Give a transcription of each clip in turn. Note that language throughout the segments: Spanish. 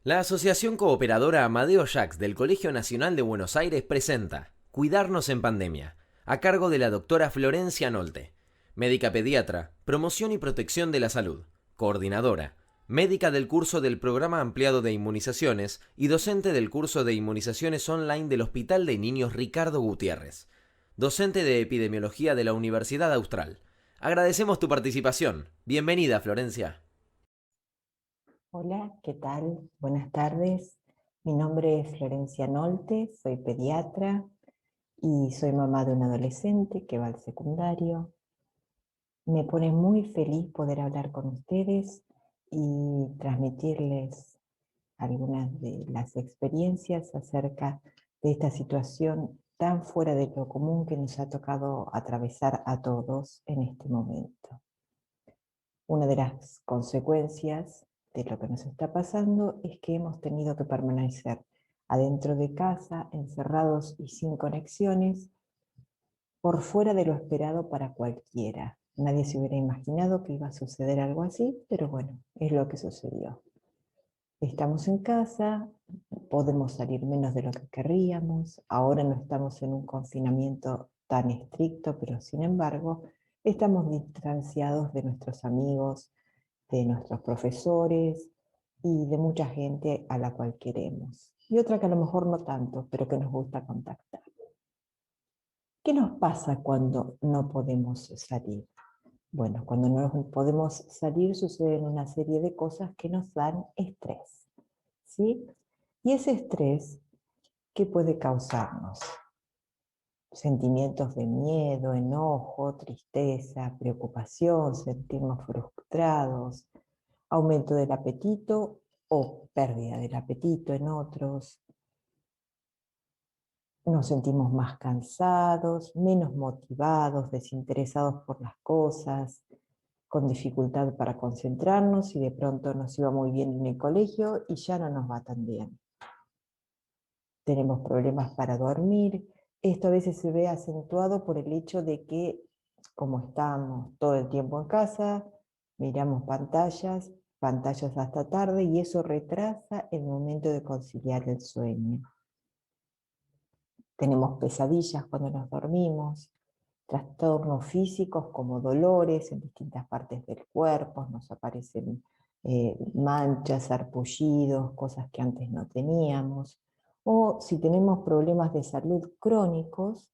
La Asociación Cooperadora Amadeo Jacques del Colegio Nacional de Buenos Aires presenta Cuidarnos en Pandemia, a cargo de la doctora Florencia Nolte, médica pediatra, promoción y protección de la salud, coordinadora, médica del curso del Programa Ampliado de Inmunizaciones y docente del curso de Inmunizaciones Online del Hospital de Niños Ricardo Gutiérrez, docente de Epidemiología de la Universidad Austral. Agradecemos tu participación. Bienvenida, Florencia. Hola, ¿qué tal? Buenas tardes. Mi nombre es Florencia Nolte, soy pediatra y soy mamá de un adolescente que va al secundario. Me pone muy feliz poder hablar con ustedes y transmitirles algunas de las experiencias acerca de esta situación tan fuera de lo común que nos ha tocado atravesar a todos en este momento. Una de las consecuencias de lo que nos está pasando es que hemos tenido que permanecer adentro de casa, encerrados y sin conexiones, por fuera de lo esperado para cualquiera. Nadie se hubiera imaginado que iba a suceder algo así, pero bueno, es lo que sucedió. Estamos en casa, podemos salir menos de lo que querríamos, ahora no estamos en un confinamiento tan estricto, pero sin embargo, estamos distanciados de nuestros amigos, de nuestros profesores y de mucha gente a la cual queremos. Y otra que a lo mejor no tanto, pero que nos gusta contactar. ¿Qué nos pasa cuando no podemos salir? Bueno, cuando no podemos salir suceden una serie de cosas que nos dan estrés, ¿sí? Y ese estrés, ¿qué puede causarnos? Sentimientos de miedo, enojo, tristeza, preocupación, sentirnos frustrados, aumento del apetito o pérdida del apetito en otros. Nos sentimos más cansados, menos motivados, desinteresados por las cosas, con dificultad para concentrarnos y de pronto nos iba muy bien en el colegio y ya no nos va tan bien. Tenemos problemas para dormir. Esto a veces se ve acentuado por el hecho de que, como estamos todo el tiempo en casa, miramos pantallas hasta tarde, y eso retrasa el momento de conciliar el sueño. Tenemos pesadillas cuando nos dormimos, trastornos físicos como dolores en distintas partes del cuerpo, nos aparecen manchas, sarpullidos, cosas que antes no teníamos. O si tenemos problemas de salud crónicos,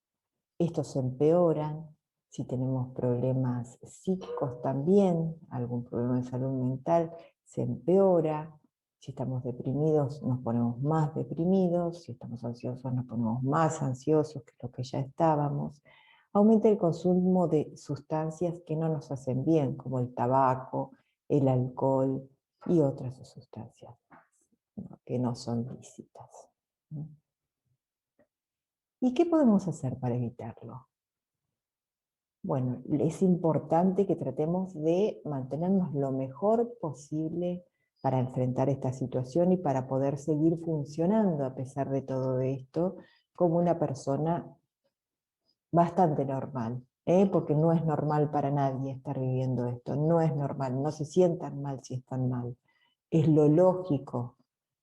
estos se empeoran. Si tenemos problemas psíquicos también, algún problema de salud mental, se empeora. Si estamos deprimidos, nos ponemos más deprimidos. Si estamos ansiosos, nos ponemos más ansiosos que lo que ya estábamos. Aumenta el consumo de sustancias que no nos hacen bien, como el tabaco, el alcohol y otras sustancias, ¿no?, que no son lícitas, ¿no? ¿Y qué podemos hacer para evitarlo? Bueno, es importante que tratemos de mantenernos lo mejor posible para enfrentar esta situación y para poder seguir funcionando a pesar de todo esto como una persona bastante normal, porque no es normal para nadie estar viviendo esto, no es normal, no se sientan mal si están mal, es lo lógico,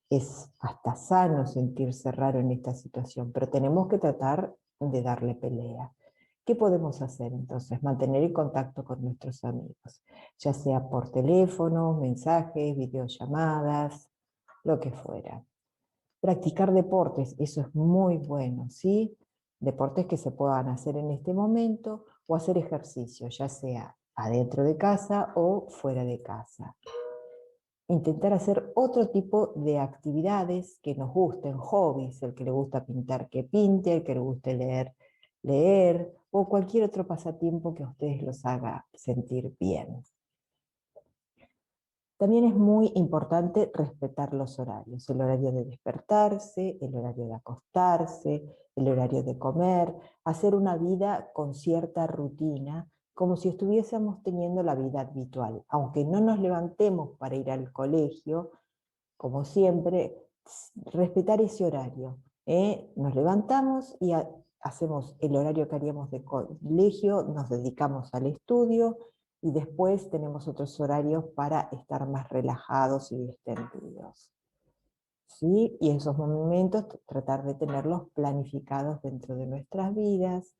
es hasta sano sentirse raro en esta situación, pero tenemos que tratar de darle pelea. ¿Qué podemos hacer entonces? Mantener el contacto con nuestros amigos, ya sea por teléfono, mensajes, videollamadas, lo que fuera. Practicar deportes, eso es muy bueno, ¿sí? Deportes que se puedan hacer en este momento o hacer ejercicio, ya sea adentro de casa o fuera de casa. Intentar hacer otro tipo de actividades que nos gusten, hobbies, el que le gusta pintar que pinte, el que le guste leer, leer, o cualquier otro pasatiempo que a ustedes los haga sentir bien. También es muy importante respetar los horarios, el horario de despertarse, el horario de acostarse, el horario de comer, hacer una vida con cierta rutina, como si estuviésemos teniendo la vida habitual. Aunque no nos levantemos para ir al colegio, como siempre, respetar ese horario, ¿eh? Nos levantamos y hacemos el horario que haríamos de colegio, nos dedicamos al estudio, y después tenemos otros horarios para estar más relajados y distendidos. ¿sí? Y esos momentos tratar de tenerlos planificados dentro de nuestras vidas,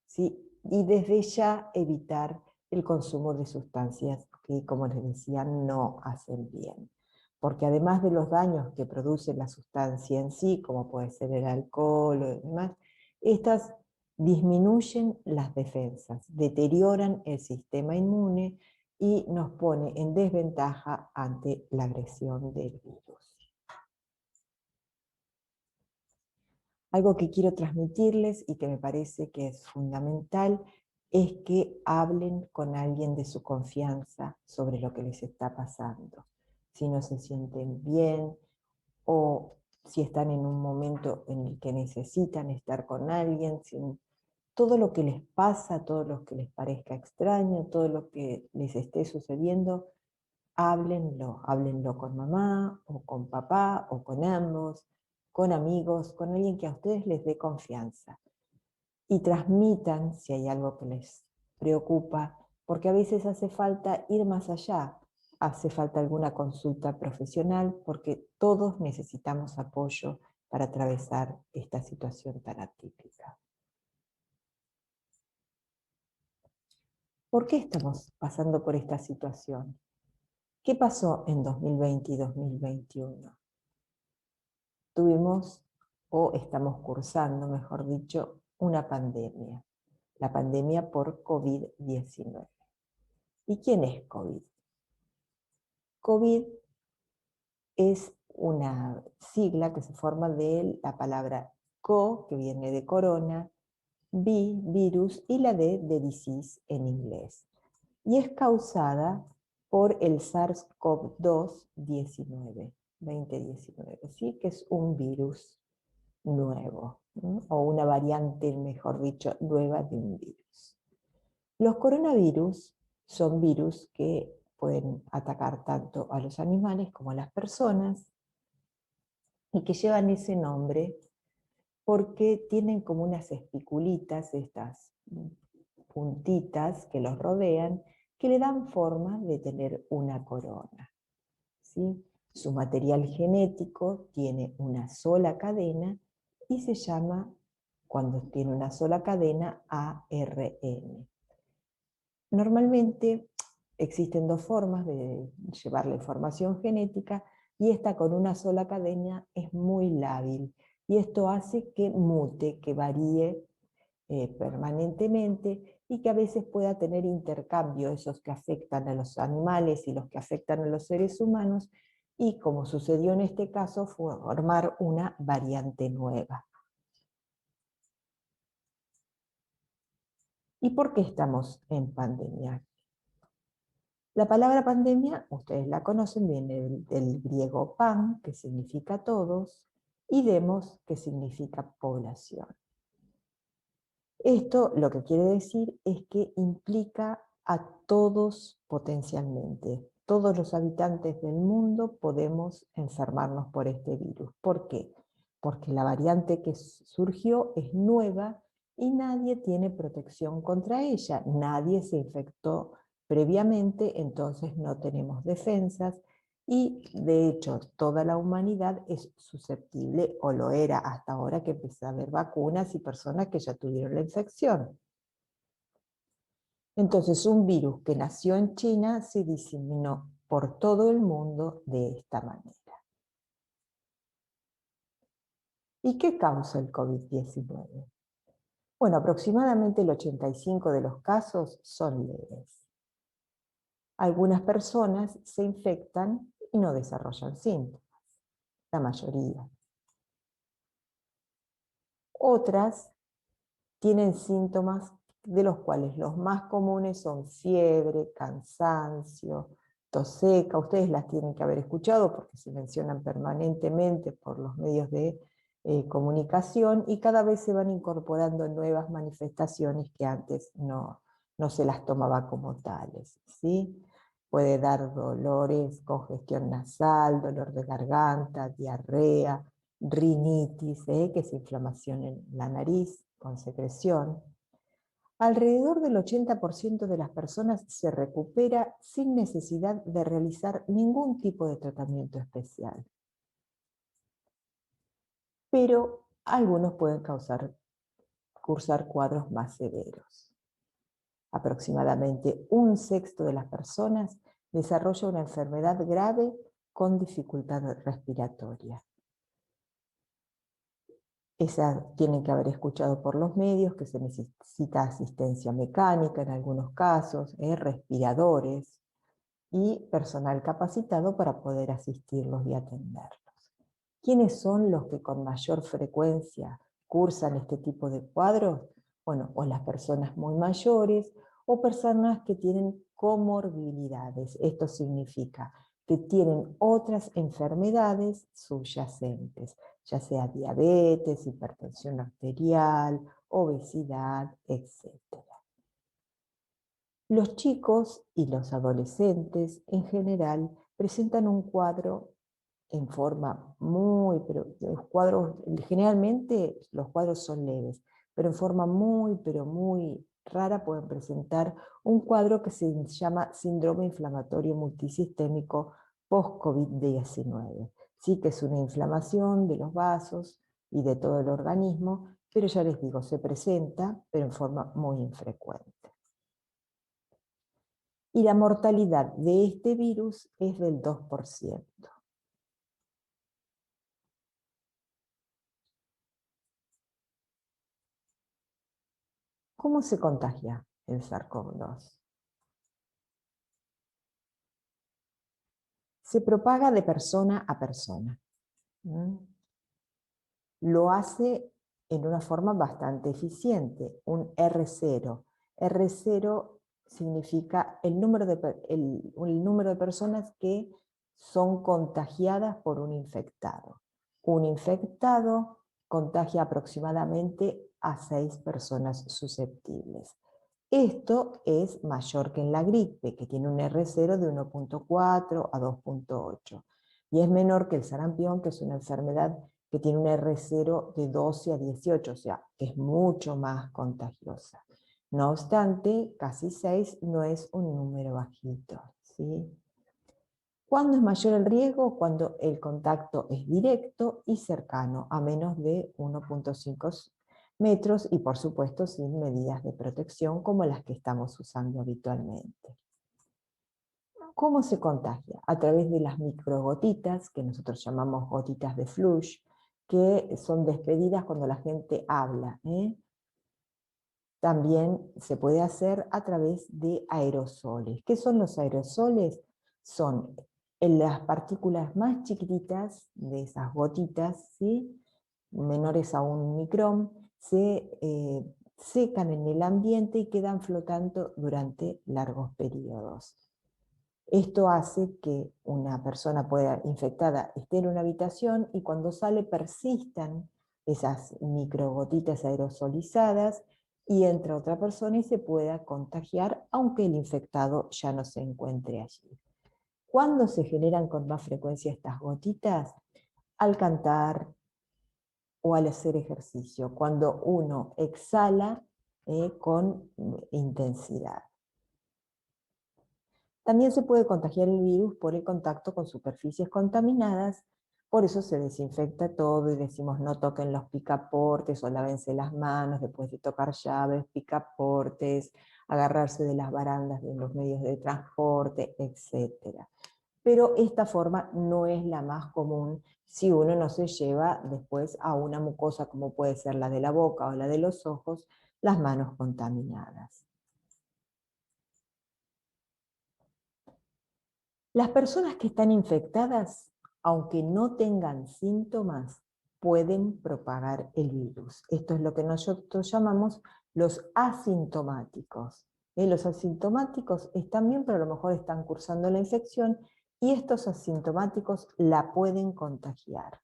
¿sí? Y desde ya evitar el consumo de sustancias que, como les decía, no hacen bien. Porque además de los daños que produce la sustancia en sí, como puede ser el alcohol o demás, estas disminuyen las defensas, deterioran el sistema inmune y nos pone en desventaja ante la agresión del virus. Algo que quiero transmitirles y que me parece que es fundamental es que hablen con alguien de su confianza sobre lo que les está pasando. Si no se sienten bien o si están en un momento en el que necesitan estar con alguien, todo lo que les pasa, todo lo que les parezca extraño, todo lo que les esté sucediendo, háblenlo con mamá o con papá o con ambos, con amigos, con alguien que a ustedes les dé confianza. Y transmitan si hay algo que les preocupa, porque a veces hace falta ir más allá, hace falta alguna consulta profesional, porque todos necesitamos apoyo para atravesar esta situación tan atípica. ¿Por qué estamos pasando por esta situación? ¿Qué pasó en 2020 y 2021? Tuvimos, o estamos cursando, mejor dicho, una pandemia. La pandemia por COVID-19. ¿Y quién es COVID? COVID es una sigla que se forma de la palabra co, que viene de corona, virus, y la D de disease en inglés. Y es causada por el SARS-CoV-2 2019, ¿sí? Que es un virus nuevo, ¿no? O una variante, mejor dicho, nueva de un virus. Los coronavirus son virus que pueden atacar tanto a los animales como a las personas y que llevan ese nombre porque tienen como unas espiculitas, estas puntitas que los rodean, que le dan forma de tener una corona, ¿sí? Su material genético tiene una sola cadena y se llama, cuando tiene una sola cadena, ARN. Normalmente existen dos formas de llevar la información genética y esta con una sola cadena es muy lábil y esto hace que mute, que varíe permanentemente y que a veces pueda tener intercambio, esos que afectan a los animales y los que afectan a los seres humanos, y como sucedió en este caso, formar una variante nueva. ¿Y por qué estamos en pandemia? La palabra pandemia, ustedes la conocen, viene del griego pan, que significa todos, y demos, que significa población. Esto lo que quiere decir es que implica a todos potencialmente. Todos los habitantes del mundo podemos enfermarnos por este virus. ¿Por qué? Porque la variante que surgió es nueva y nadie tiene protección contra ella. Nadie se infectó previamente, entonces no tenemos defensas y de hecho toda la humanidad es susceptible, o lo era hasta ahora que empezó a haber vacunas y personas que ya tuvieron la infección. Entonces un virus que nació en China se diseminó por todo el mundo de esta manera. ¿Y qué causa el COVID-19? Bueno, aproximadamente el 85% de los casos son leves. Algunas personas se infectan y no desarrollan síntomas, la mayoría. Otras tienen síntomas de los cuales los más comunes son fiebre, cansancio, tos seca. Ustedes las tienen que haber escuchado porque se mencionan permanentemente por los medios de comunicación y cada vez se van incorporando nuevas manifestaciones que antes no se las tomaba como tales, ¿sí? Puede dar dolores, congestión nasal, dolor de garganta, diarrea, rinitis, que es inflamación en la nariz con secreción. Alrededor del 80% de las personas se recupera sin necesidad de realizar ningún tipo de tratamiento especial. pero algunos pueden cursar cuadros más severos. Aproximadamente un sexto de las personas desarrolla una enfermedad grave con dificultad respiratoria. Tienen que haber escuchado por los medios que se necesita asistencia mecánica en algunos casos, respiradores y personal capacitado para poder asistirlos y atenderlos. ¿Quiénes son los que con mayor frecuencia cursan este tipo de cuadros? Bueno, o las personas muy mayores o personas que tienen comorbilidades. Esto significa que tienen otras enfermedades subyacentes, ya sea diabetes, hipertensión arterial, obesidad, etc. Los chicos y los adolescentes en general presentan un cuadro en forma generalmente los cuadros son leves, pero en forma pero muy rara pueden presentar un cuadro que se llama síndrome inflamatorio multisistémico post-COVID-19. Sí que es una inflamación de los vasos y de todo el organismo, pero ya les digo, se presenta, pero en forma muy infrecuente. Y la mortalidad de este virus es del 2%. ¿Cómo se contagia el SARS-CoV-2? Se propaga de persona a persona. Lo hace en una forma bastante eficiente, un R0. R0 significa el número de personas que son contagiadas por un infectado. Un infectado contagia aproximadamente a 6 personas susceptibles. Esto es mayor que en la gripe, que tiene un R0 de 1.4 a 2.8. Y es menor que el sarampión, que es una enfermedad que tiene un R0 de 12 a 18, o sea, que es mucho más contagiosa. No obstante, casi 6 no es un número bajito, ¿sí? ¿Cuándo es mayor el riesgo? Cuando el contacto es directo y cercano, a menos de 1.5 metros y por supuesto sin medidas de protección como las que estamos usando habitualmente. ¿Cómo se contagia? A través de las microgotitas, que nosotros llamamos gotitas de flush, que son despedidas cuando la gente habla. También se puede hacer a través de aerosoles. ¿Qué son los aerosoles? Son las partículas más chiquititas de esas gotitas, ¿sí? Menores a un micrón, se secan en el ambiente y quedan flotando durante largos periodos. Esto hace que una persona infectada esté en una habitación y cuando sale persistan esas microgotitas aerosolizadas y entra otra persona y se pueda contagiar aunque el infectado ya no se encuentre allí. ¿Cuándo se generan con más frecuencia estas gotitas? Al cantar o al hacer ejercicio, cuando uno exhala con intensidad. También se puede contagiar el virus por el contacto con superficies contaminadas, por eso se desinfecta todo y decimos no toquen los picaportes o lávense las manos después de tocar llaves, picaportes, agarrarse de las barandas de los medios de transporte, etc. Pero esta forma no es la más común si uno no se lleva después a una mucosa como puede ser la de la boca o la de los ojos, las manos contaminadas. Las personas que están infectadas, aunque no tengan síntomas, pueden propagar el virus. Esto es lo que nosotros llamamos los asintomáticos. Los asintomáticos están bien, pero a lo mejor están cursando la infección y estos asintomáticos la pueden contagiar.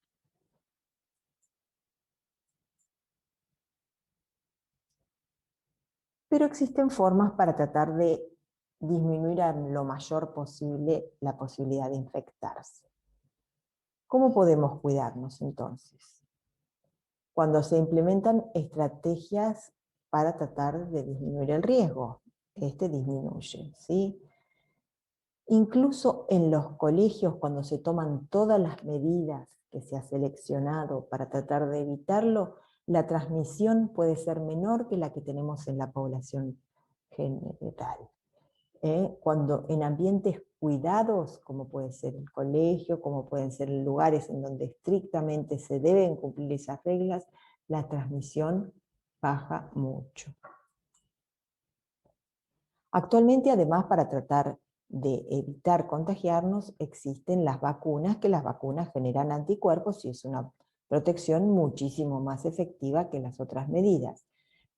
Pero existen formas para tratar de disminuir a lo mayor posible la posibilidad de infectarse. ¿Cómo podemos cuidarnos entonces? Cuando se implementan estrategias para tratar de disminuir el riesgo, este disminuye, ¿sí? Incluso en los colegios, cuando se toman todas las medidas que se ha seleccionado para tratar de evitarlo, la transmisión puede ser menor que la que tenemos en la población general. Cuando en ambientes cuidados, como puede ser el colegio, como pueden ser lugares en donde estrictamente se deben cumplir esas reglas, la transmisión baja mucho. Actualmente, además, para tratar de evitar contagiarnos, existen las vacunas, que las vacunas generan anticuerpos y es una protección muchísimo más efectiva que las otras medidas.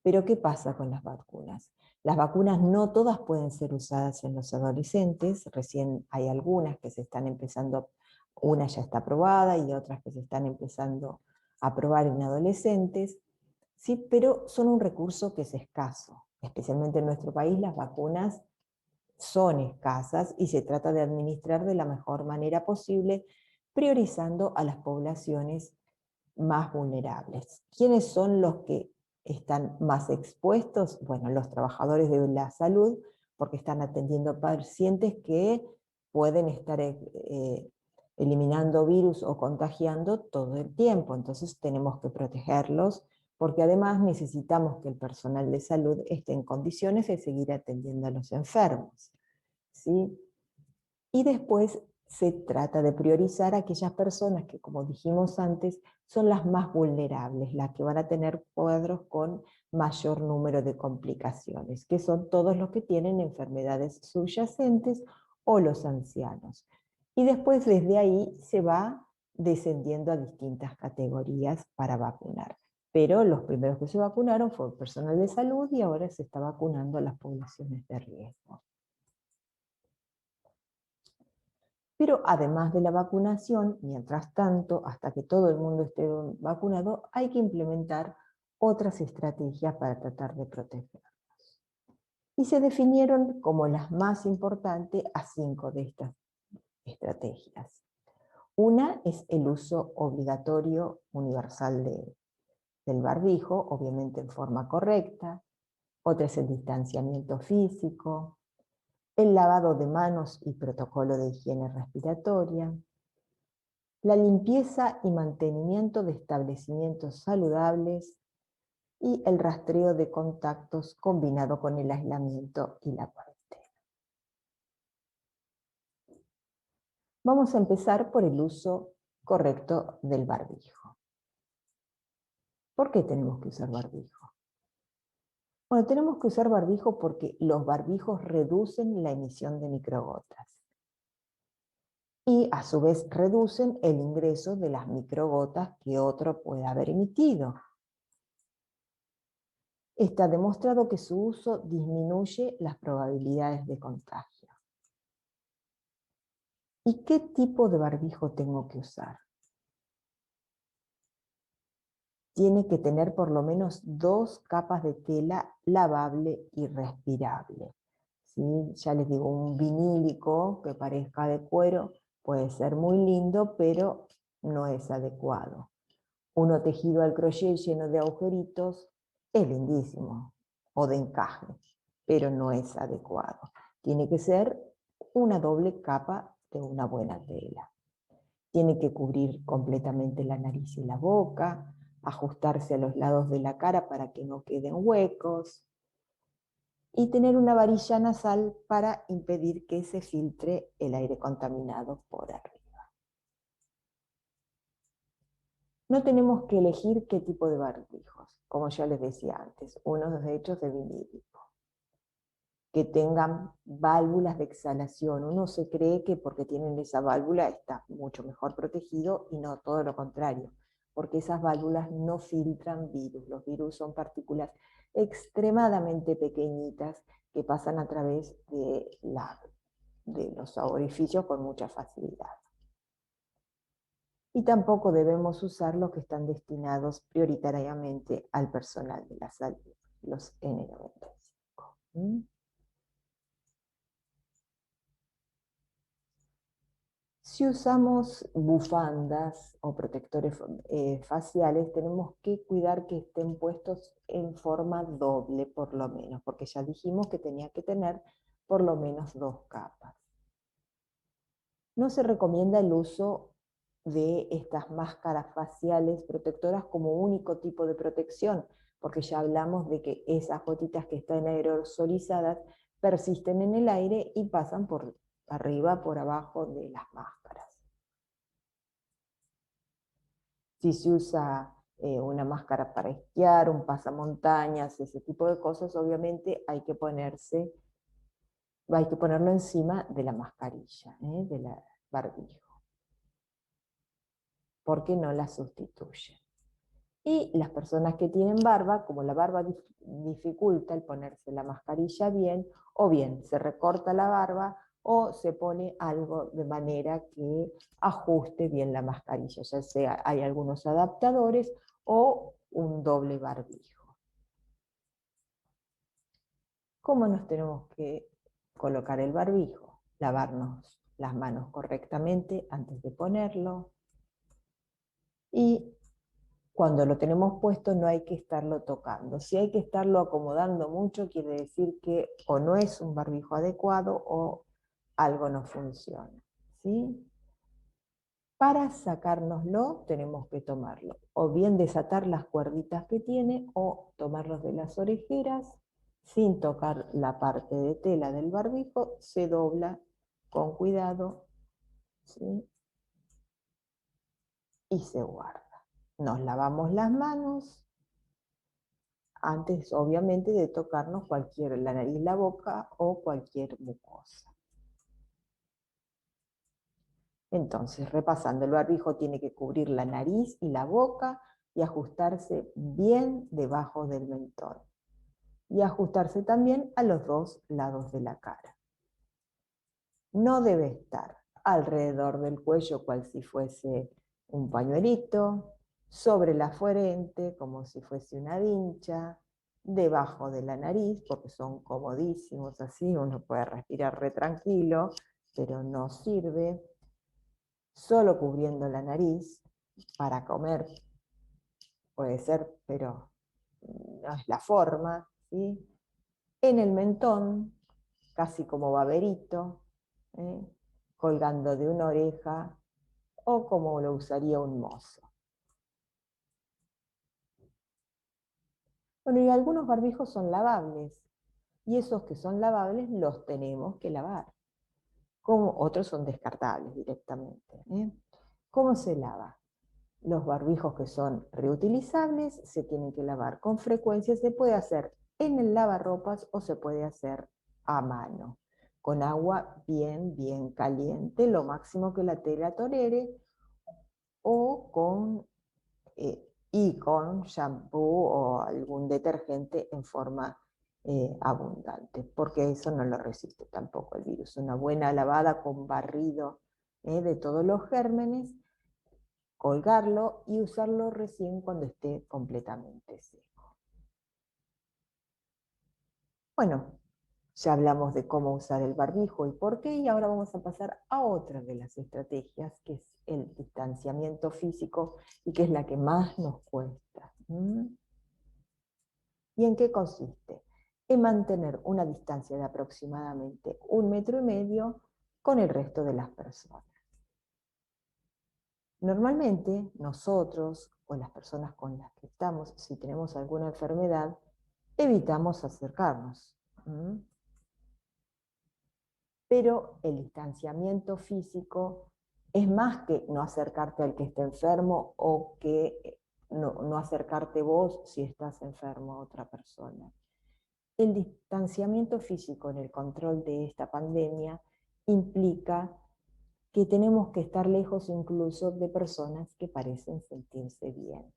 Pero ¿qué pasa con las vacunas? Las vacunas no todas pueden ser usadas en los adolescentes, recién hay algunas que se están empezando, una ya está aprobada y otras que se están empezando a probar en adolescentes. Sí, pero son un recurso que es escaso. Especialmente en nuestro país las vacunas son escasas y se trata de administrar de la mejor manera posible, priorizando a las poblaciones más vulnerables. ¿Quiénes son los que están más expuestos? Bueno, los trabajadores de la salud, porque están atendiendo a pacientes que pueden estar eliminando virus o contagiando todo el tiempo. Entonces tenemos que protegerlos, porque además necesitamos que el personal de salud esté en condiciones de seguir atendiendo a los enfermos, ¿sí? Y después se trata de priorizar a aquellas personas que, como dijimos antes, son las más vulnerables, las que van a tener cuadros con mayor número de complicaciones, que son todos los que tienen enfermedades subyacentes o los ancianos. Y después desde ahí se va descendiendo a distintas categorías para vacunar. Pero los primeros que se vacunaron fue el personal de salud y ahora se está vacunando a las poblaciones de riesgo. Pero además de la vacunación, mientras tanto, hasta que todo el mundo esté vacunado, hay que implementar otras estrategias para tratar de protegernos. Y se definieron como las más importantes a 5 de estas estrategias. Una es el uso obligatorio universal del barbijo, obviamente en forma correcta. Otra es el distanciamiento físico, el lavado de manos y protocolo de higiene respiratoria, la limpieza y mantenimiento de establecimientos saludables y el rastreo de contactos combinado con el aislamiento y la cuarentena. Vamos a empezar por el uso correcto del barbijo. ¿Por qué tenemos que usar barbijo? Bueno, tenemos que usar barbijo porque los barbijos reducen la emisión de microgotas y a su vez reducen el ingreso de las microgotas que otro puede haber emitido. Está demostrado que su uso disminuye las probabilidades de contagio. ¿Y qué tipo de barbijo tengo que usar? Tiene que tener por lo menos 2 capas de tela lavable y respirable. ¿Sí? Ya les digo, un vinílico que parezca de cuero puede ser muy lindo, pero no es adecuado. Uno tejido al crochet lleno de agujeritos es lindísimo, o de encaje, pero no es adecuado. Tiene que ser una doble capa de una buena tela. Tiene que cubrir completamente la nariz y la boca, ajustarse a los lados de la cara para que no queden huecos, y tener una varilla nasal para impedir que se filtre el aire contaminado por arriba. No tenemos que elegir qué tipo de barbijos, como ya les decía antes, unos de hechos de vinílico, que tengan válvulas de exhalación. Uno se cree que porque tienen esa válvula está mucho mejor protegido y no, todo lo contrario, porque esas válvulas no filtran virus. Los virus son partículas extremadamente pequeñitas que pasan a través de los orificios con mucha facilidad. Y tampoco debemos usar los que están destinados prioritariamente al personal de la salud, los N95. ¿Mm? Si usamos bufandas o protectores faciales, tenemos que cuidar que estén puestos en forma doble, por lo menos, porque ya dijimos que tenía que tener por lo menos 2 capas. No se recomienda el uso de estas máscaras faciales protectoras como único tipo de protección, porque ya hablamos de que esas gotitas que están aerosolizadas persisten en el aire y pasan por arriba, por abajo de las máscaras. Si se usa una máscara para esquiar, un pasamontañas, ese tipo de cosas, obviamente hay que ponerlo encima de la mascarilla, de la barbijo, porque no la sustituye. Y las personas que tienen barba, como la barba dificulta el ponerse la mascarilla bien, o bien se recorta la barba o se pone algo de manera que ajuste bien la mascarilla, ya sea hay algunos adaptadores o un doble barbijo. ¿Cómo nos tenemos que colocar el barbijo? Lavarnos las manos correctamente antes de ponerlo y cuando lo tenemos puesto no hay que estarlo tocando. Si hay que estarlo acomodando mucho, quiere decir que o no es un barbijo adecuado o algo no funciona, ¿sí? Para sacárnoslo tenemos que tomarlo, o bien desatar las cuerditas que tiene, o tomarlos de las orejeras, sin tocar la parte de tela del barbijo, se dobla con cuidado, ¿sí? Y se guarda. Nos lavamos las manos, antes obviamente de tocarnos la nariz, la boca o cualquier mucosa. Entonces, repasando, el barbijo tiene que cubrir la nariz y la boca y ajustarse bien debajo del mentón. Y ajustarse también a los dos lados de la cara. No debe estar alrededor del cuello cual si fuese un pañuelito, sobre la frente como si fuese una vincha, debajo de la nariz, porque son comodísimos así, uno puede respirar re tranquilo, pero no sirve. Solo cubriendo la nariz, para comer puede ser, pero no es la forma, ¿sí? En el mentón, casi como baberito, ¿eh? Colgando de una oreja, o como lo usaría un mozo. Bueno, y algunos barbijos son lavables, y esos que son lavables los tenemos que lavar, como otros son descartables directamente. ¿Cómo se lava? Los barbijos que son reutilizables se tienen que lavar con frecuencia, se puede hacer en el lavarropas o se puede hacer a mano, con agua bien caliente, lo máximo que la tela tolere, o con shampoo o algún detergente en forma abundante, porque eso no lo resiste tampoco el virus. Una buena lavada con barrido de todos los gérmenes, colgarlo y usarlo recién cuando esté completamente seco. Bueno, ya hablamos de cómo usar el barbijo y por qué, y ahora vamos a pasar a otra de las estrategias, que es el distanciamiento físico y que es la que más nos cuesta. ¿Y en qué consiste? En mantener una distancia de aproximadamente 1,5 metros con el resto de las personas. Normalmente nosotros o las personas con las que estamos, si tenemos alguna enfermedad, evitamos acercarnos. Pero el distanciamiento físico es más que no acercarte al que esté enfermo o que no acercarte vos si estás enfermo a otra persona. El distanciamiento físico en el control de esta pandemia implica que tenemos que estar lejos incluso de personas que parecen sentirse bien,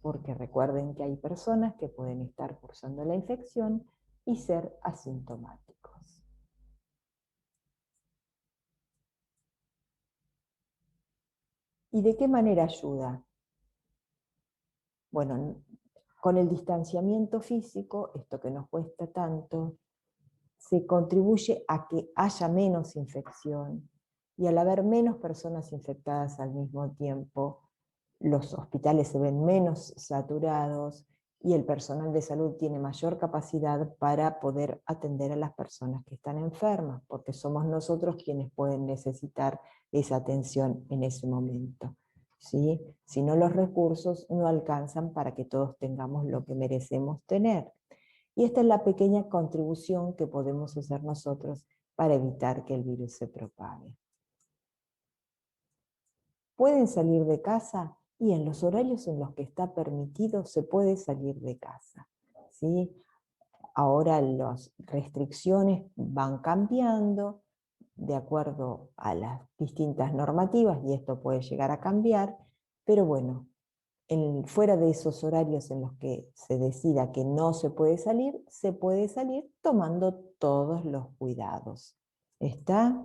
porque recuerden que hay personas que pueden estar cursando la infección y ser asintomáticos. ¿Y de qué manera ayuda? Bueno, con el distanciamiento físico, esto que nos cuesta tanto, se contribuye a que haya menos infección, y al haber menos personas infectadas al mismo tiempo, los hospitales se ven menos saturados y el personal de salud tiene mayor capacidad para poder atender a las personas que están enfermas, porque somos nosotros quienes pueden necesitar esa atención en ese momento, ¿sí? Si no, los recursos no alcanzan para que todos tengamos lo que merecemos tener. Y esta es la pequeña contribución que podemos hacer nosotros para evitar que el virus se propague. ¿Pueden salir de casa? Y en los horarios en los que está permitido se puede salir de casa, ¿sí? Ahora las restricciones van cambiando de acuerdo a las distintas normativas y esto puede llegar a cambiar, pero bueno, fuera de esos horarios en los que se decida que no se puede salir tomando todos los cuidados. ¿Está?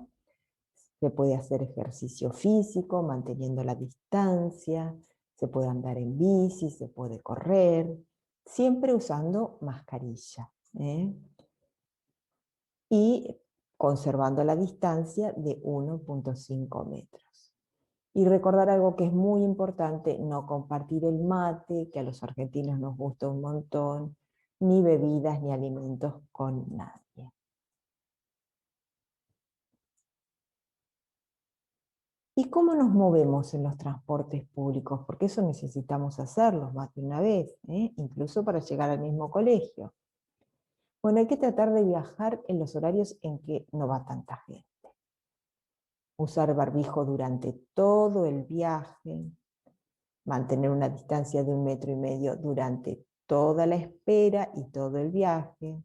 Se puede hacer ejercicio físico, manteniendo la distancia, se puede andar en bici, se puede correr, siempre usando mascarilla, ¿eh? Y conservando la distancia de 1,5 metros. Y recordar algo que es muy importante, no compartir el mate, que a los argentinos nos gusta un montón, ni bebidas ni alimentos con nadie. ¿Y cómo nos movemos en los transportes públicos? Porque eso necesitamos hacerlo más de una vez, incluso para llegar al mismo colegio. Bueno, hay que tratar de viajar en los horarios en que no va tanta gente. Usar barbijo durante todo el viaje, mantener una distancia de 1,5 metros durante toda la espera y todo el viaje.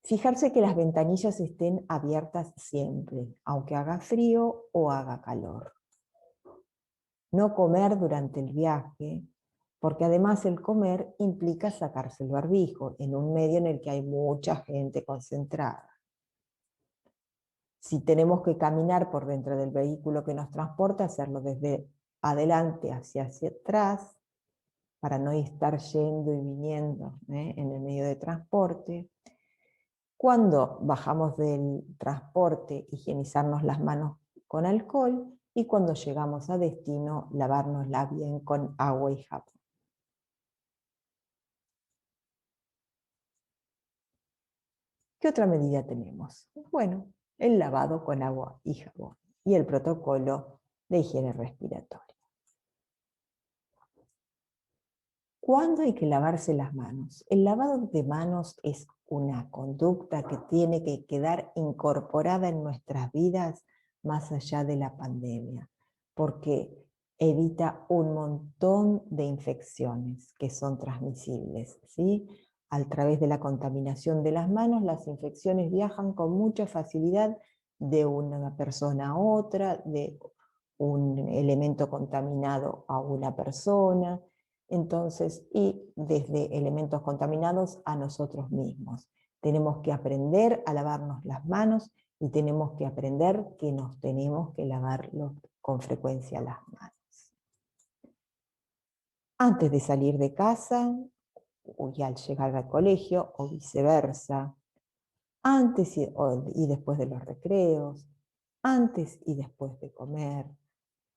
Fijarse que las ventanillas estén abiertas siempre, aunque haga frío o haga calor. No comer durante el viaje, porque además el comer implica sacarse el barbijo en un medio en el que hay mucha gente concentrada. Si tenemos que caminar por dentro del vehículo que nos transporta, hacerlo desde adelante hacia atrás, para no estar yendo y viniendo en el medio de transporte. Cuando bajamos del transporte, higienizarnos las manos con alcohol, y cuando llegamos a destino, lavárnosla bien con agua y jabón. ¿Qué otra medida tenemos? Bueno, el lavado con agua y jabón y el protocolo de higiene respiratoria. ¿Cuándo hay que lavarse las manos? El lavado de manos es una conducta que tiene que quedar incorporada en nuestras vidas más allá de la pandemia, porque evita un montón de infecciones que son transmisibles, ¿sí? A través de la contaminación de las manos, las infecciones viajan con mucha facilidad de una persona a otra, de un elemento contaminado a una persona, entonces, y desde elementos contaminados a nosotros mismos. Tenemos que aprender a lavarnos las manos y tenemos que aprender que nos tenemos que lavar con frecuencia las manos. Antes de salir de casa y al llegar al colegio o viceversa, antes y después de los recreos, antes y después de comer,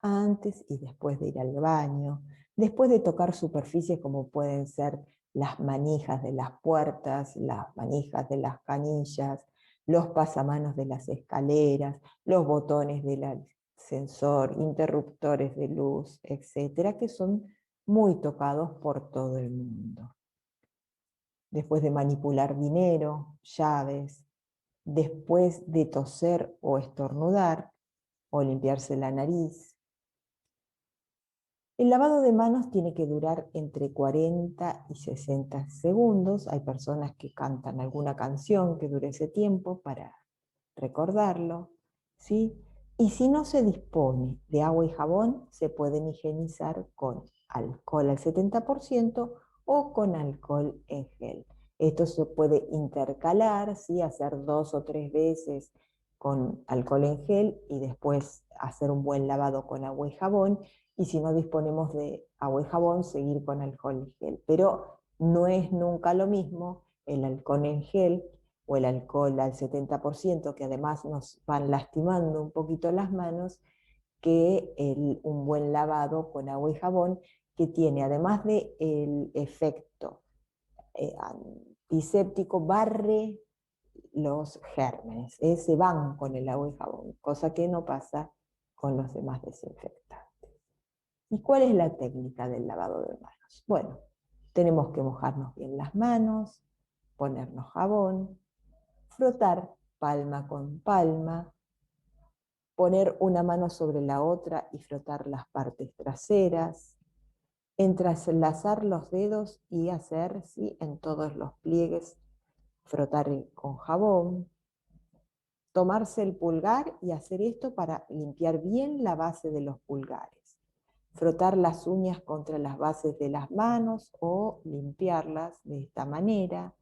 antes y después de ir al baño, después de tocar superficies como pueden ser las manijas de las puertas, las manijas de las canillas, los pasamanos de las escaleras, los botones del ascensor, interruptores de luz, etcétera, que son muy tocados por todo el mundo. Después de manipular dinero, llaves, después de toser o estornudar, o limpiarse la nariz. El lavado de manos tiene que durar entre 40 y 60 segundos. Hay personas que cantan alguna canción que dure ese tiempo para recordarlo, ¿sí? Y si no se dispone de agua y jabón, se pueden higienizar con alcohol al 70% o con alcohol en gel. Esto se puede intercalar, ¿sí? Hacer 2 o 3 veces con alcohol en gel y después hacer un buen lavado con agua y jabón. Y si no disponemos de agua y jabón, seguir con alcohol y gel. Pero no es nunca lo mismo el alcohol en gel o el alcohol al 70%, que además nos van lastimando un poquito las manos, que un buen lavado con agua y jabón, que tiene, además del efecto antiséptico, barre los gérmenes, se van con el agua y jabón, cosa que no pasa con los demás desinfectantes. ¿Y cuál es la técnica del lavado de manos? Bueno, tenemos que mojarnos bien las manos, ponernos jabón, frotar palma con palma, poner una mano sobre la otra y frotar las partes traseras, entrelazar los dedos y hacer, ¿sí?, en todos los pliegues, frotar con jabón, tomarse el pulgar y hacer esto para limpiar bien la base de los pulgares, frotar las uñas contra las bases de las manos o limpiarlas de esta manera.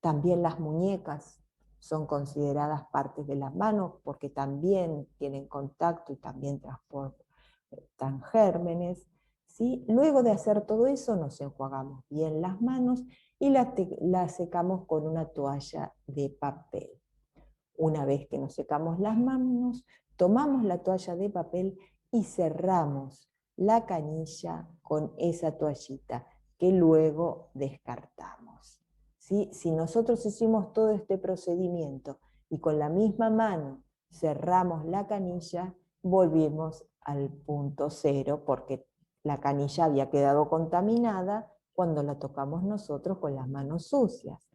También las muñecas son consideradas partes de las manos porque también tienen contacto y también transportan gérmenes, ¿sí? Luego de hacer todo eso nos enjuagamos bien las manos y las secamos con una toalla de papel. Una vez que nos secamos las manos, tomamos la toalla de papel y cerramos la canilla con esa toallita que luego descartamos. ¿Sí? Si nosotros hicimos todo este procedimiento y con la misma mano cerramos la canilla, volvimos al punto cero porque la canilla había quedado contaminada cuando la tocamos nosotros con las manos sucias.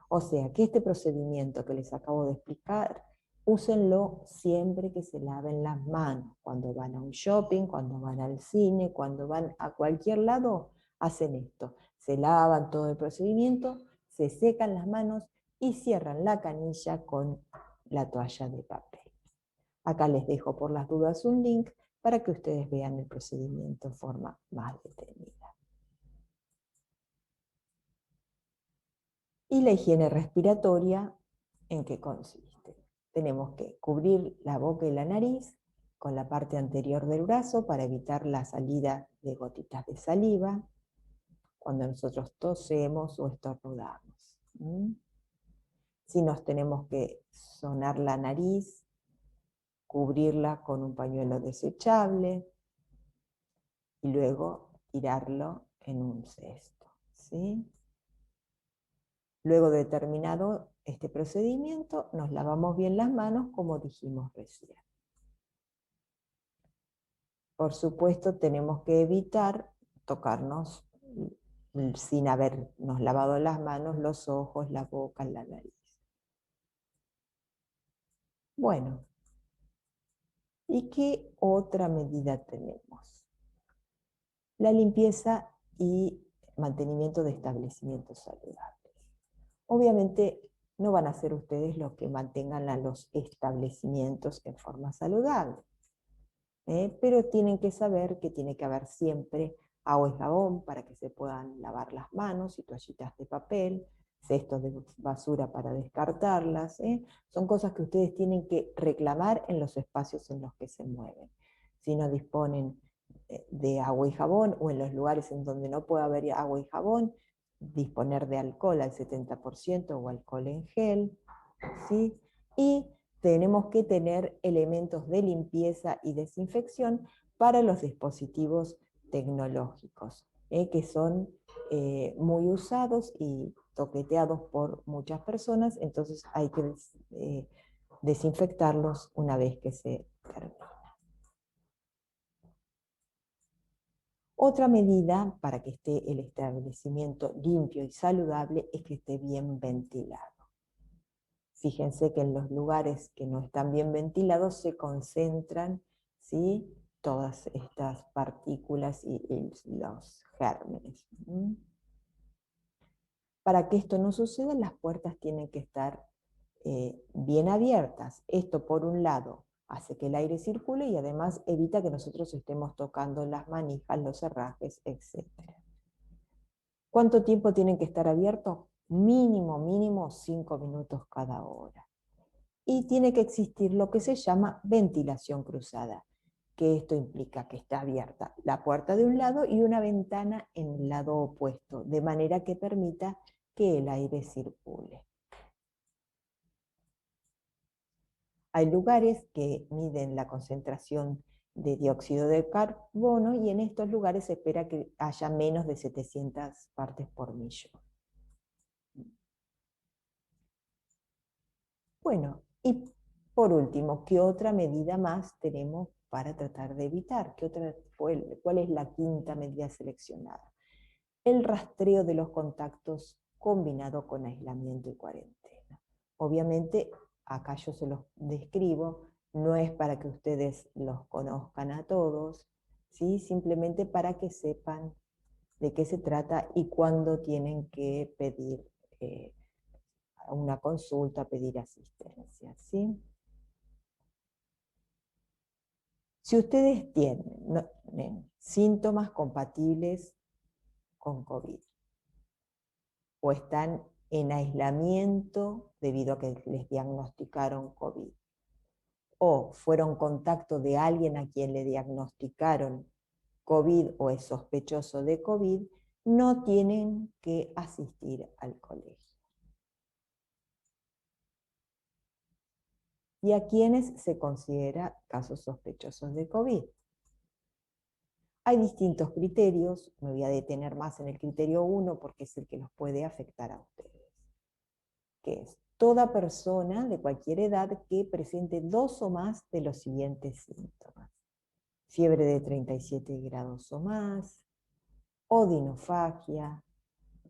O sea que este procedimiento que les acabo de explicar, úsenlo siempre que se laven las manos. Cuando van a un shopping, cuando van al cine, cuando van a cualquier lado, hacen esto. Se lavan todo el procedimiento, se secan las manos y cierran la canilla con la toalla de papel. Acá les dejo por las dudas un link para que ustedes vean el procedimiento en forma más detenida. Y la higiene respiratoria, ¿en qué consiste? Tenemos que cubrir la boca y la nariz con la parte anterior del brazo para evitar la salida de gotitas de saliva cuando nosotros tosemos o estornudamos. Si nos tenemos que sonar la nariz, cubrirla con un pañuelo desechable y luego tirarlo en un cesto, ¿sí? Luego de terminado este procedimiento, nos lavamos bien las manos como dijimos recién. Por supuesto, tenemos que evitar tocarnos sin habernos lavado las manos, los ojos, la boca, la nariz. Bueno, ¿y qué otra medida tenemos? La limpieza y mantenimiento de establecimientos saludables. Obviamente no van a ser ustedes los que mantengan a los establecimientos en forma saludable, pero tienen que saber que tiene que haber siempre agua y jabón para que se puedan lavar las manos y toallitas de papel, cestos de basura para descartarlas. Son cosas que ustedes tienen que reclamar en los espacios en los que se mueven. Si no disponen de agua y jabón o en los lugares en donde no puede haber agua y jabón, disponer de alcohol al 70% o alcohol en gel, ¿sí? Y tenemos que tener elementos de limpieza y desinfección para los dispositivos tecnológicos, que son muy usados y toqueteados por muchas personas, entonces hay que desinfectarlos una vez que se termina. Otra medida para que esté el establecimiento limpio y saludable es que esté bien ventilado. Fíjense que en los lugares que no están bien ventilados se concentran, ¿sí?, todas estas partículas y los gérmenes. Para que esto no suceda, las puertas tienen que estar bien abiertas. Esto, por un lado, hace que el aire circule y además evita que nosotros estemos tocando las manijas, los herrajes, etc. ¿Cuánto tiempo tienen que estar abiertos? Mínimo 5 minutos cada hora. Y tiene que existir lo que se llama ventilación cruzada, que esto implica que está abierta la puerta de un lado y una ventana en el lado opuesto, de manera que permita que el aire circule. Hay lugares que miden la concentración de dióxido de carbono y en estos lugares se espera que haya menos de 700 partes por millón. Bueno, y por último, ¿qué otra medida más tenemos para tratar de evitar? ¿Cuál es la quinta medida seleccionada? El rastreo de los contactos combinado con aislamiento y cuarentena. Obviamente, acá yo se los describo, no es para que ustedes los conozcan a todos, ¿sí? Simplemente para que sepan de qué se trata y cuándo tienen que pedir una consulta, pedir asistencia, ¿sí? Si ustedes tienen síntomas compatibles con COVID o están en aislamiento debido a que les diagnosticaron COVID o fueron contacto de alguien a quien le diagnosticaron COVID o es sospechoso de COVID, no tienen que asistir al colegio. ¿Y a quienes se considera casos sospechosos de COVID? Hay distintos criterios, me voy a detener más en el criterio 1 porque es el que los puede afectar a ustedes, que es toda persona de cualquier edad que presente 2 o más de los siguientes síntomas: fiebre de 37 grados o más, odinofagia,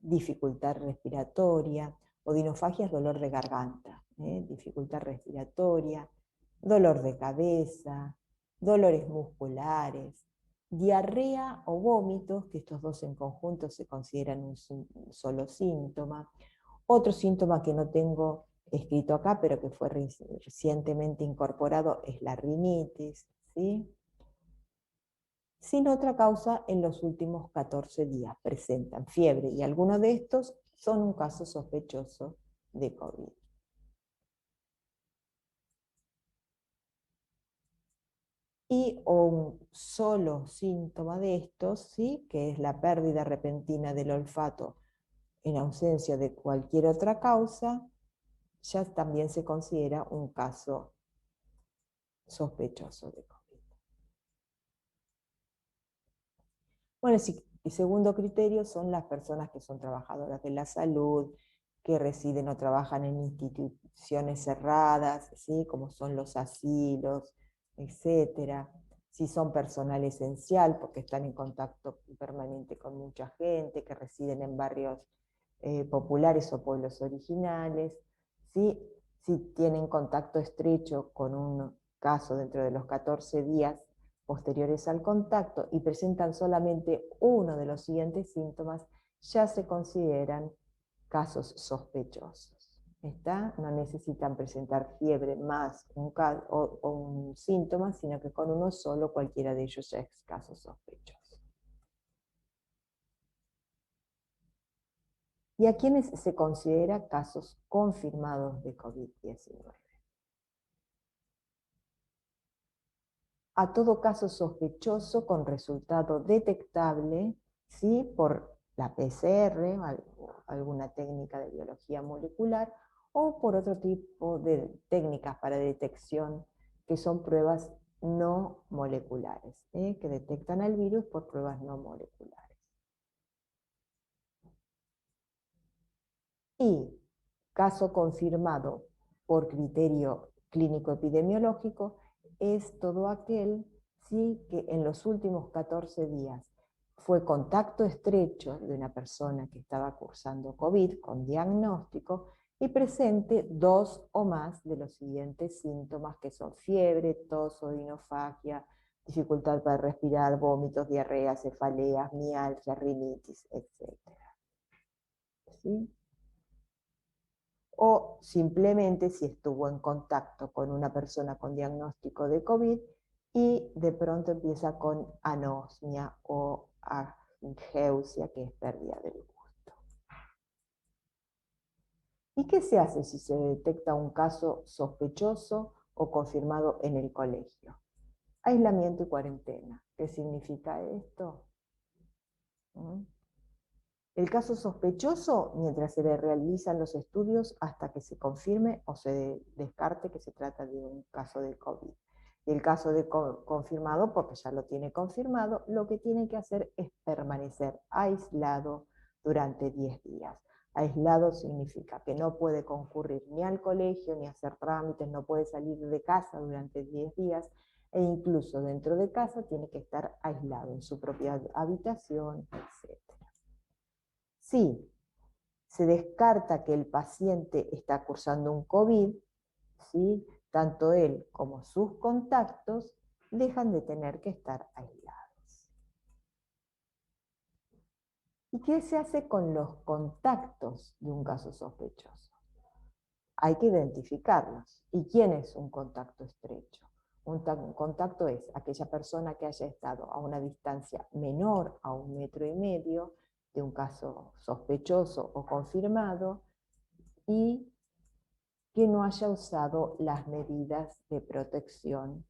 dificultad respiratoria. Odinofagia es dolor de garganta, dificultad respiratoria, dolor de cabeza, dolores musculares, diarrea o vómitos, que estos dos en conjunto se consideran un solo síntoma. Otro síntoma que no tengo escrito acá, pero que fue recientemente incorporado, es la rinitis, ¿sí? Sin otra causa en los últimos 14 días. Presentan fiebre y algunos de estos son un caso sospechoso de COVID. Y un solo síntoma de estos, ¿sí?, que es la pérdida repentina del olfato en ausencia de cualquier otra causa, ya también se considera un caso sospechoso de COVID. Bueno, el segundo criterio son las personas que son trabajadoras de la salud, que residen o trabajan en instituciones cerradas, ¿sí?, como son los asilos, etcétera. Si son personal esencial, porque están en contacto permanente con mucha gente, que residen en barrios populares o pueblos originales, ¿sí? Si tienen contacto estrecho con un caso dentro de los 14 días posteriores al contacto y presentan solamente uno de los siguientes síntomas, ya se consideran casos sospechosos. No necesitan presentar fiebre más un síntoma, sino que con uno solo cualquiera de ellos ya es caso sospechoso. ¿Y a quienes se considera casos confirmados de COVID-19? A todo caso sospechoso con resultado detectable, ¿sí?, por la PCR, alguna técnica de biología molecular, o por otro tipo de técnicas para detección, que son pruebas no moleculares, que detectan al virus por pruebas no moleculares. Y caso confirmado por criterio clínico epidemiológico es todo aquel, ¿sí?, que en los últimos 14 días fue contacto estrecho de una persona que estaba cursando COVID con diagnóstico y presente 2 o más de los siguientes síntomas, que son fiebre, tos, odinofagia, dificultad para respirar, vómitos, diarrea, cefaleas, mialgia, rinitis, etc. ¿Sí? O simplemente si estuvo en contacto con una persona con diagnóstico de COVID y de pronto empieza con anosmia o ageusia, que es pérdida del gusto. ¿Y qué se hace si se detecta un caso sospechoso o confirmado en el colegio? Aislamiento y cuarentena. ¿Qué significa esto? ¿Mm? El caso sospechoso, mientras se le realizan los estudios hasta que se confirme o se descarte que se trata de un caso de COVID. Y el caso de confirmado, porque ya lo tiene confirmado, lo que tiene que hacer es permanecer aislado durante 10 días. Aislado significa que no puede concurrir ni al colegio, ni hacer trámites, no puede salir de casa durante 10 días, e incluso dentro de casa tiene que estar aislado en su propia habitación, etc. Si se descarta que el paciente está cursando un COVID, ¿sí? Tanto él como sus contactos dejan de tener que estar aislados. ¿Y qué se hace con los contactos de un caso sospechoso? Hay que identificarlos. ¿Y quién es un contacto estrecho? Un contacto es aquella persona que haya estado a una distancia menor a 1,5 metros de un caso sospechoso o confirmado y que no haya usado las medidas de protección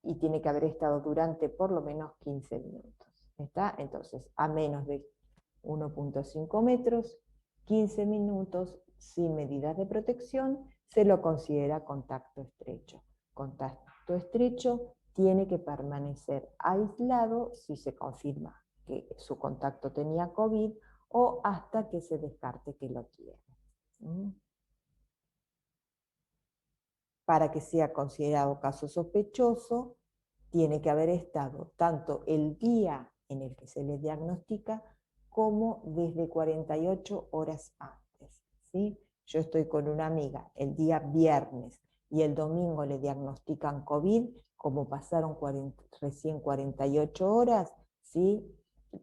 y tiene que haber estado durante por lo menos 15 minutos. ¿Está? Entonces, a menos de 1,5 metros, 15 minutos sin medidas de protección, se lo considera contacto estrecho. Contacto estrecho tiene que permanecer aislado si se confirma que su contacto tenía COVID o hasta que se descarte que lo tiene. Para que sea considerado caso sospechoso, tiene que haber estado tanto el día en el que se le diagnostica como desde 48 horas antes. ¿Sí? Yo estoy con una amiga el día viernes y el domingo le diagnostican COVID, como pasaron recién 48 horas, ¿sí?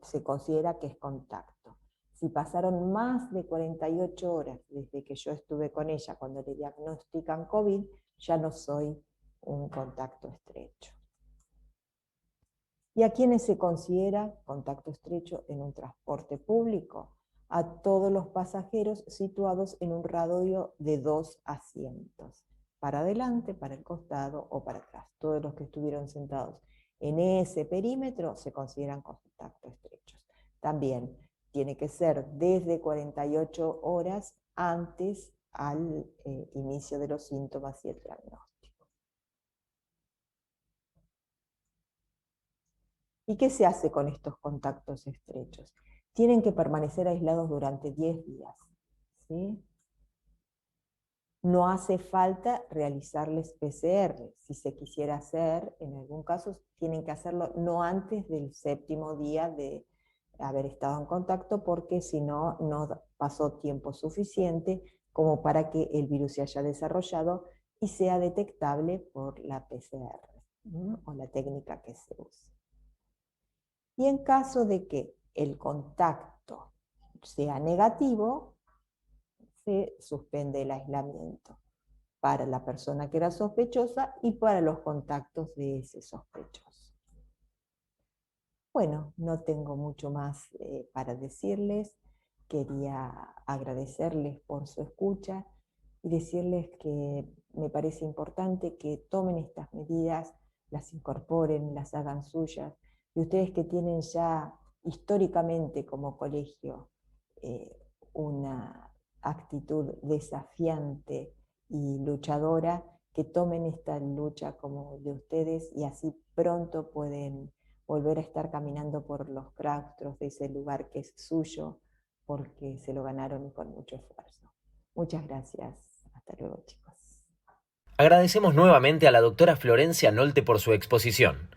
Se considera que es contacto. Si pasaron más de 48 horas desde que yo estuve con ella cuando le diagnostican COVID, ya no soy un contacto estrecho. ¿Y a quiénes se considera contacto estrecho en un transporte público? A todos los pasajeros situados en un radio de 2 asientos, para adelante, para el costado o para atrás. Todos los que estuvieron sentados en ese perímetro se consideran contactos estrechos. También tiene que ser desde 48 horas antes al inicio de los síntomas y el diagnóstico. ¿Y qué se hace con estos contactos estrechos? Tienen que permanecer aislados durante 10 días. ¿Sí? No hace falta realizarles PCR. Si se quisiera hacer, en algún caso, tienen que hacerlo no antes del 7º día de haber estado en contacto, porque si no, no pasó tiempo suficiente como para que el virus se haya desarrollado y sea detectable por la PCR, ¿no? O la técnica que se use. Y en caso de que el contacto sea negativo, se suspende el aislamiento para la persona que era sospechosa y para los contactos de ese sospechoso. Bueno, no tengo mucho más para decirles. Quería agradecerles por su escucha y decirles que me parece importante que tomen estas medidas, las incorporen, las hagan suyas. Y ustedes que tienen ya históricamente como colegio una actitud desafiante y luchadora, que tomen esta lucha como de ustedes y así pronto pueden volver a estar caminando por los claustros de ese lugar que es suyo, porque se lo ganaron con mucho esfuerzo. Muchas gracias. Hasta luego, chicos. Agradecemos nuevamente a la doctora Florencia Nolte por su exposición.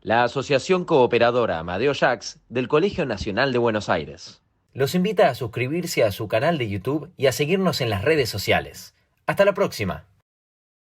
La Asociación Cooperadora Amadeo Jacques del Colegio Nacional de Buenos Aires los invita a suscribirse a su canal de YouTube y a seguirnos en las redes sociales. Hasta la próxima.